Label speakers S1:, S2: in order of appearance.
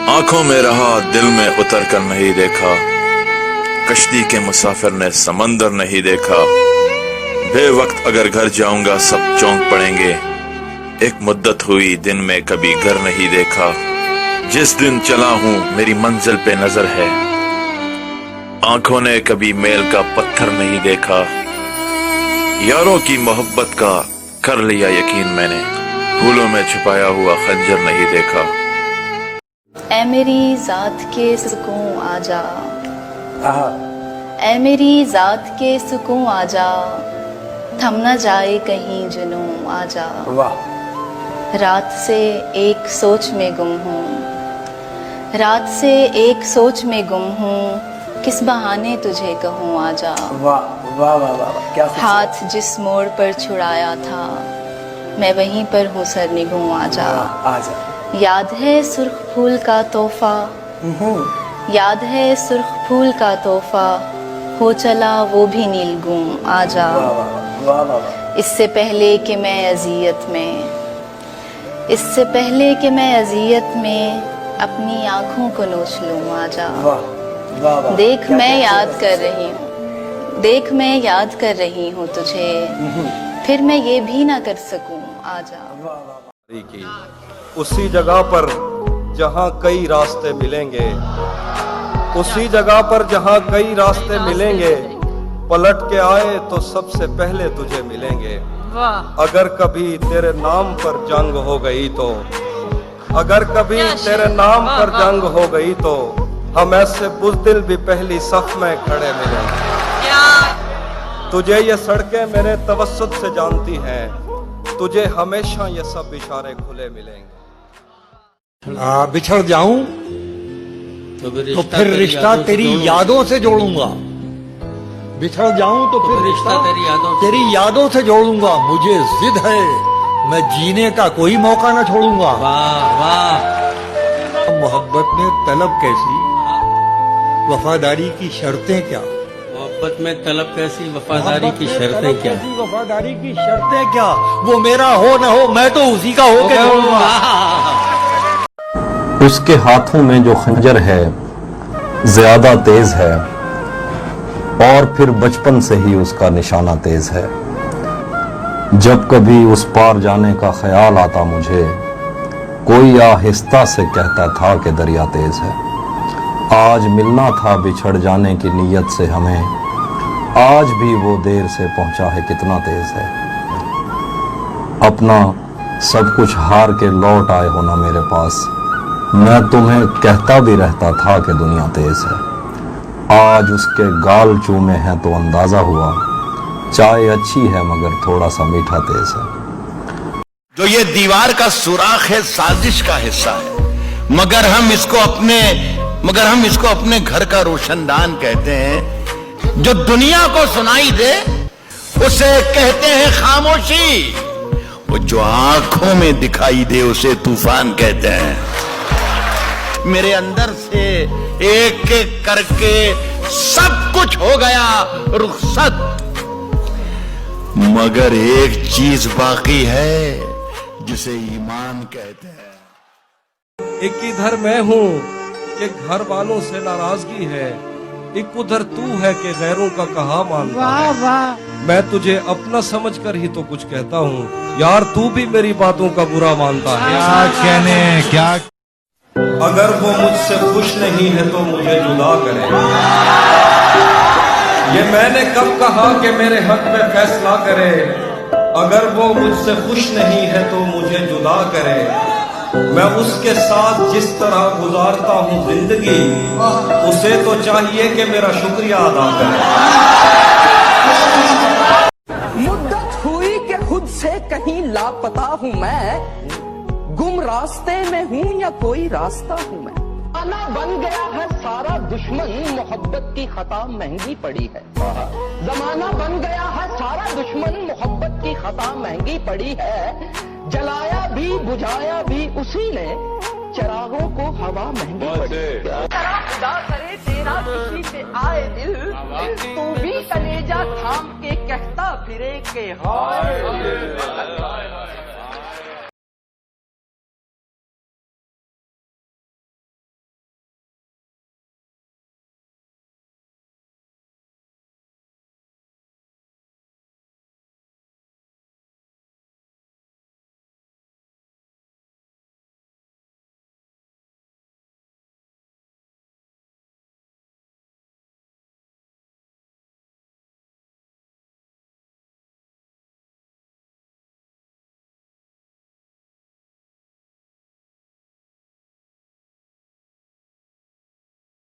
S1: आंखों में रहा दिल में उतर कर नहीं देखा, कश्ती के मुसाफिर ने समंदर नहीं देखा। बेवक्त अगर घर जाऊंगा सब चौंक पड़ेंगे, एक मुद्दत हुई दिन में कभी घर नहीं देखा। जिस दिन चला हूं मेरी मंजिल पे नजर है, आंखों ने कभी मेल का पत्थर नहीं देखा। यारों की मोहब्बत का कर लिया यकीन मैंने, फूलों में छुपाया हुआ खंजर नहीं देखा।
S2: ऐ मेरी जात के सुकून आजा, ऐ मेरी जात के सुकून आजा, थम न जाए कहीं जुनून आजा। रात से एक सोच में गुम हूँ, रात से एक सोच में गुम हूँ, किस बहाने तुझे कहूँ आजा।
S3: वाह वाह वाह वाह, क्या
S2: हाथ जिस मोड़ पर छुड़ाया था, मैं वहीं पर हूँ सर निगूं आजा।
S3: आजा।
S2: याद है सुर्ख फूल का तोहफा, याद है सुर्ख फूल का तोहफा, हो चला वो भी नीलगूं आजा।
S3: वाह वाह।
S2: इससे पहले कि मैं अजियत में, इससे पहले कि मैं अजियत में अपनी आंखों को नोच लूं आजा। देख मैं याद कर रही हूँ, देख मैं याद कर रही हूँ तुझे, फिर मैं ये भी ना कर सकूं आजा।
S4: उसी जगह पर जहाँ कई रास्ते मिलेंगे, उसी जगह पर जहाँ कई रास्ते मिलेंगे, पलट के आए तो सबसे पहले तुझे मिलेंगे। अगर कभी तेरे नाम पर जंग हो गई तो, अगर कभी तेरे नाम पर जंग हो गई तो, हम ऐसे बुज़दिल भी पहली सफ में खड़े मिलेंगे। तुझे ये सड़कें मेरे तवस्सुत से जानती हैं, तुझे हमेशा ये सब इशारे खुले मिलेंगे।
S5: बिछड़ जाऊं तो फिर रिश्ता तेरी यादों से जोड़ूंगा, बिछड़ जाऊं तो फिर रिश्ता तेरी यादों से जोड़ूंगा। मुझे जिद है, मैं जीने का कोई मौका ना छोड़ूंगा।
S6: वाह वाह।
S5: मोहब्बत में तलब कैसी, वफादारी की शर्तें क्या।
S6: मोहब्बत में तलब कैसी, वफादारी की शर्तें क्या।
S5: वफादारी की शर्तें क्या, वो मेरा हो न हो मैं तो उसी का हो के छोड़ूंगा।
S7: उसके हाथों में जो खंजर है ज्यादा तेज है, और फिर बचपन से ही उसका निशाना तेज है। जब कभी उस पार जाने का ख्याल आता मुझे, कोई आहिस्ता से कहता था कि दरिया तेज है। आज मिलना था बिछड़ जाने की नीयत से हमें, आज भी वो देर से पहुंचा है कितना तेज है। अपना सब कुछ हार के लौट आए हो ना मेरे पास, मैं तुम्हें कहता भी रहता था कि दुनिया तेज है। आज उसके गाल चूमे हैं तो अंदाजा हुआ, चाय अच्छी है मगर थोड़ा सा मीठा तेज है।
S8: जो ये दीवार का सुराख है साजिश का हिस्सा है, मगर हम इसको अपने घर का रोशनदान कहते हैं। जो दुनिया को सुनाई दे उसे कहते हैं खामोशी, वो जो आंखों में दिखाई दे उसे तूफान कहते हैं। मेरे अंदर से एक एक करके सब कुछ हो गया रुखसत, मगर एक चीज बाकी है जिसे ईमान कहते हैं।
S4: एक इधर मैं हूँ कि घर वालों से नाराजगी है, एक उधर तू है कि गैरों का कहा मानता है। मैं तुझे अपना समझकर ही तो कुछ कहता हूँ, यार तू भी मेरी बातों का बुरा मानता है।
S5: क्या कहने क्या।
S4: अगर वो मुझसे खुश नहीं है तो मुझे जुदा करे। ये मैंने कब कहा कि मेरे हक में फैसला करे। अगर वो मुझसे खुश नहीं है तो मुझे जुदा करे। मैं उसके साथ जिस तरह गुजारता हूँ जिंदगी, उसे तो चाहिए कि मेरा शुक्रिया अदा करे।
S9: मुद्दत हुई कि खुद से कहीं लापता हूँ मैं, गुम रास्ते में हूँ या कोई रास्ता हूँ मैं। आना बन गया है सारा दुश्मन, मोहब्बत की खता महंगी पड़ी है। जमाना बन गया है सारा दुश्मन, मोहब्बत की खता महंगी पड़ी है। जलाया भी बुझाया भी उसी ने, चरागों को हवा महंगी पड़ी है। खुदा करे तेरा किसी से आए दिल, तू भी कलेजा थाम के कहता फिरे के हाय।